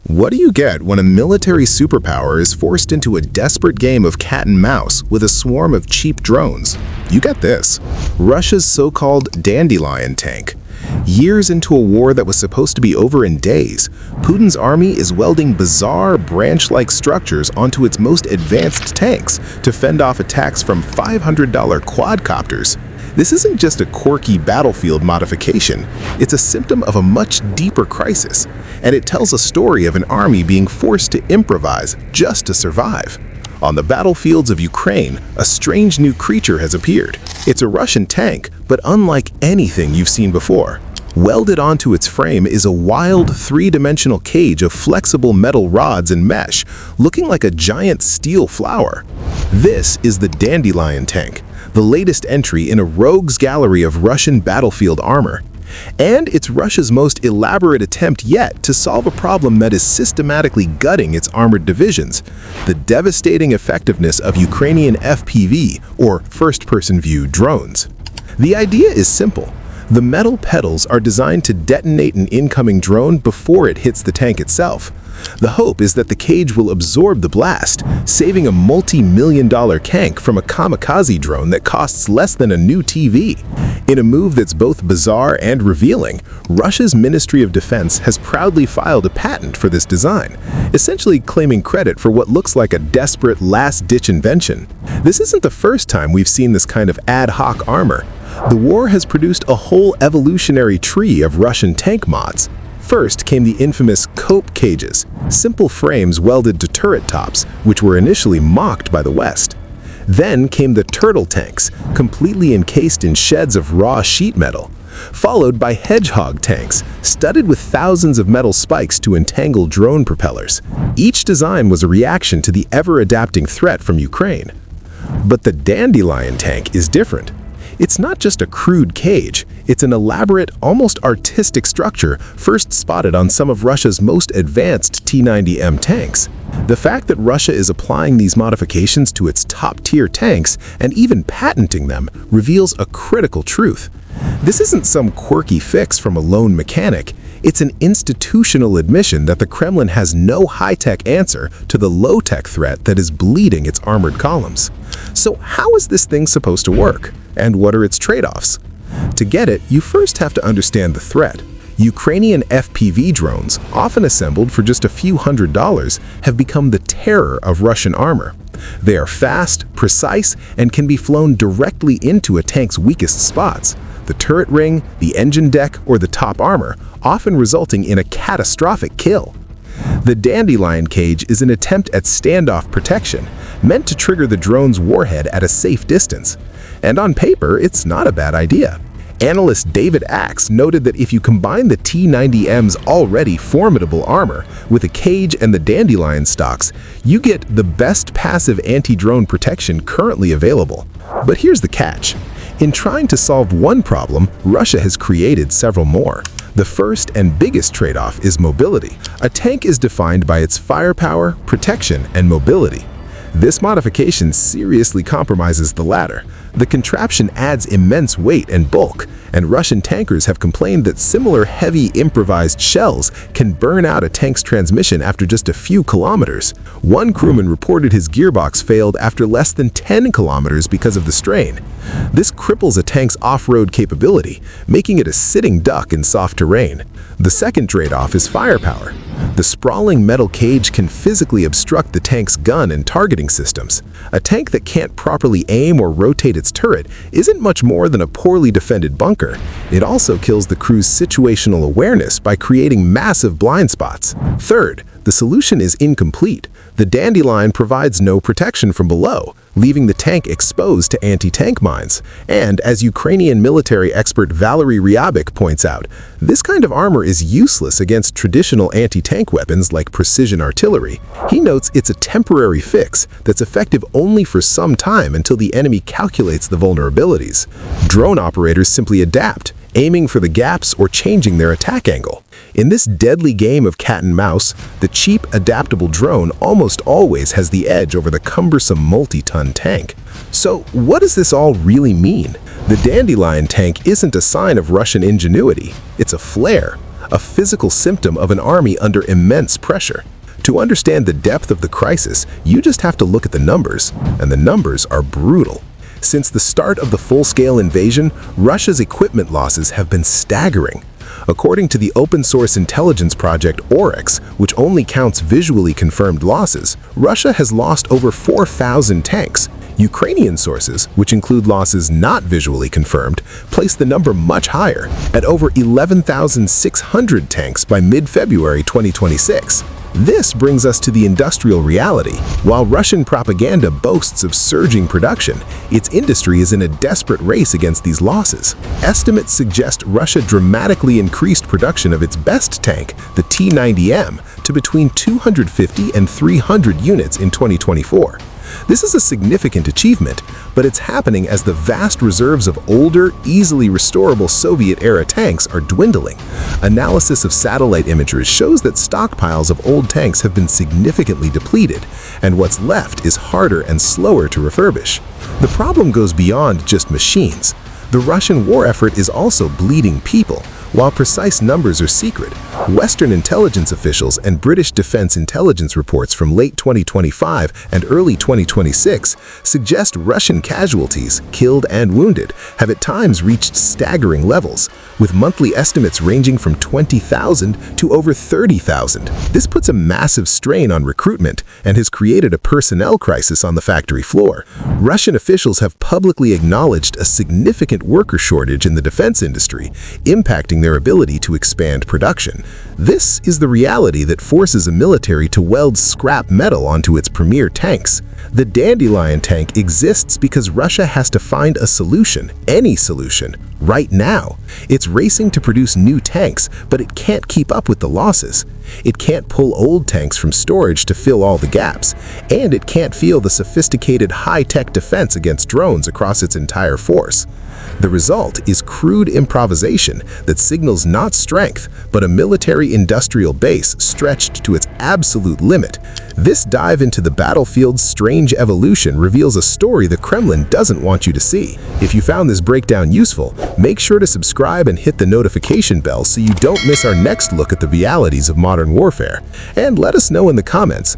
What do you get when a military superpower is forced into a desperate game of cat and mouse with a swarm of cheap drones? You get this: Russia's so-called Dandelion tank. Years into a war that was supposed to be over in days, Putin's army is welding bizarre branch-like structures onto its most advanced tanks to fend off attacks from $500 quadcopters. This isn't just a quirky battlefield modification, it's a symptom of a much deeper crisis, and it tells a story of an army being forced to improvise just to survive. On the battlefields of Ukraine, a strange new creature has appeared. It's a Russian tank, but unlike anything you've seen before. Welded onto its frame is a wild, three-dimensional cage of flexible metal rods and mesh, looking like a giant steel flower. This is the Dandelion tank, the latest entry in a rogues gallery of Russian battlefield armor. And it's Russia's most elaborate attempt yet to solve a problem that is systematically gutting its armored divisions: the devastating effectiveness of Ukrainian FPV, or first-person view, drones. The idea is simple. The metal pedals are designed to detonate an incoming drone before it hits the tank itself. The hope is that the cage will absorb the blast, saving a multi-million-dollar tank from a kamikaze drone that costs less than a new TV. In a move that's both bizarre and revealing, Russia's Ministry of Defense has proudly filed a patent for this design, essentially claiming credit for what looks like a desperate last-ditch invention. This isn't the first time we've seen this kind of ad hoc armor. The war has produced a whole evolutionary tree of Russian tank mods. First came the infamous cope cages, simple frames welded to turret tops, which were initially mocked by the West. Then came the turtle tanks, completely encased in sheds of raw sheet metal, followed by hedgehog tanks, studded with thousands of metal spikes to entangle drone propellers. Each design was a reaction to the ever-adapting threat from Ukraine. But the Dandelion tank is different. It's not just a crude cage, it's an elaborate, almost artistic structure first spotted on some of Russia's most advanced T-90M tanks. The fact that Russia is applying these modifications to its top-tier tanks and even patenting them reveals a critical truth. This isn't some quirky fix from a lone mechanic. It's an institutional admission that the Kremlin has no high-tech answer to the low-tech threat that is bleeding its armored columns. So how is this thing supposed to work? And what are its trade-offs? To get it, you first have to understand the threat. Ukrainian FPV drones, often assembled for just a few $100s, have become the terror of Russian armor. They are fast, precise, and can be flown directly into a tank's weakest spots: the turret ring, the engine deck, or the top armor, often resulting in a catastrophic kill. The Dandelion cage is an attempt at standoff protection, meant to trigger the drone's warhead at a safe distance. And on paper, it's not a bad idea. Analyst David Axe noted that if you combine the T-90M's already formidable armor with a cage and the Dandelion stocks, you get the best passive anti-drone protection currently available. But here's the catch. In trying to solve one problem, Russia has created several more. The first and biggest trade-off is mobility. A tank is defined by its firepower, protection, and mobility. This modification seriously compromises the latter. The contraption adds immense weight and bulk, and Russian tankers have complained that similar heavy improvised shells can burn out a tank's transmission after just a few kilometers. One crewman reported his gearbox failed after less than 10 kilometers because of the strain. This cripples a tank's off-road capability, making it a sitting duck in soft terrain. The second trade-off is firepower. The sprawling metal cage can physically obstruct the tank's gun and targeting systems. A tank that can't properly aim or rotate its turret isn't much more than a poorly defended bunker. It also kills the crew's situational awareness by creating massive blind spots. Third, the solution is incomplete. The Dandelion provides no protection from below, leaving the tank exposed to anti-tank mines. And as Ukrainian military expert Valery Ryabik points out, this kind of armor is useless against traditional anti-tank weapons like precision artillery. He notes it's a temporary fix that's effective only for some time until the enemy calculates the vulnerabilities. Drone operators simply adapt, aiming for the gaps or changing their attack angle. In this deadly game of cat and mouse, the cheap, adaptable drone almost always has the edge over the cumbersome multi-ton tank. So what does this all really mean? The Dandelion tank isn't a sign of Russian ingenuity. It's a flare, a physical symptom of an army under immense pressure. To understand the depth of the crisis, you just have to look at the numbers, and the numbers are brutal. Since the start of the full-scale invasion, Russia's equipment losses have been staggering. According to the open-source intelligence project Oryx, which only counts visually confirmed losses, Russia has lost over 4,000 tanks. Ukrainian sources, which include losses not visually confirmed, place the number much higher, at over 11,600 tanks by mid-February 2026. This brings us to the industrial reality. While Russian propaganda boasts of surging production, its industry is in a desperate race against these losses. Estimates suggest Russia dramatically increased production of its best tank, the T-90M, to between 250 and 300 units in 2024. This is a significant achievement, but it's happening as the vast reserves of older, easily restorable Soviet-era tanks are dwindling. Analysis of satellite imagery shows that stockpiles of old tanks have been significantly depleted, and what's left is harder and slower to refurbish. The problem goes beyond just machines. The Russian war effort is also bleeding people. While precise numbers are secret, Western intelligence officials and British Defense Intelligence reports from late 2025 and early 2026 suggest Russian casualties, killed and wounded, have at times reached staggering levels, with monthly estimates ranging from 20,000 to over 30,000. This puts a massive strain on recruitment and has created a personnel crisis on the factory floor. Russian officials have publicly acknowledged a significant worker shortage in the defense industry, impacting their ability to expand production. This is the reality that forces a military to weld scrap metal onto its premier tanks. The Dandelion tank exists because Russia has to find a solution, any solution, right now. It's racing to produce new tanks, but it can't keep up with the losses. It can't pull old tanks from storage to fill all the gaps, and it can't field the sophisticated high-tech defense against drones across its entire force. The result is crude improvisation that signals not strength, but a military-industrial base stretched to its absolute limit. This dive into the battlefield's strange evolution reveals a story the Kremlin doesn't want you to see. If you found this breakdown useful, make sure to subscribe and hit the notification bell so you don't miss our next look at the realities of modern warfare. And let us know in the comments,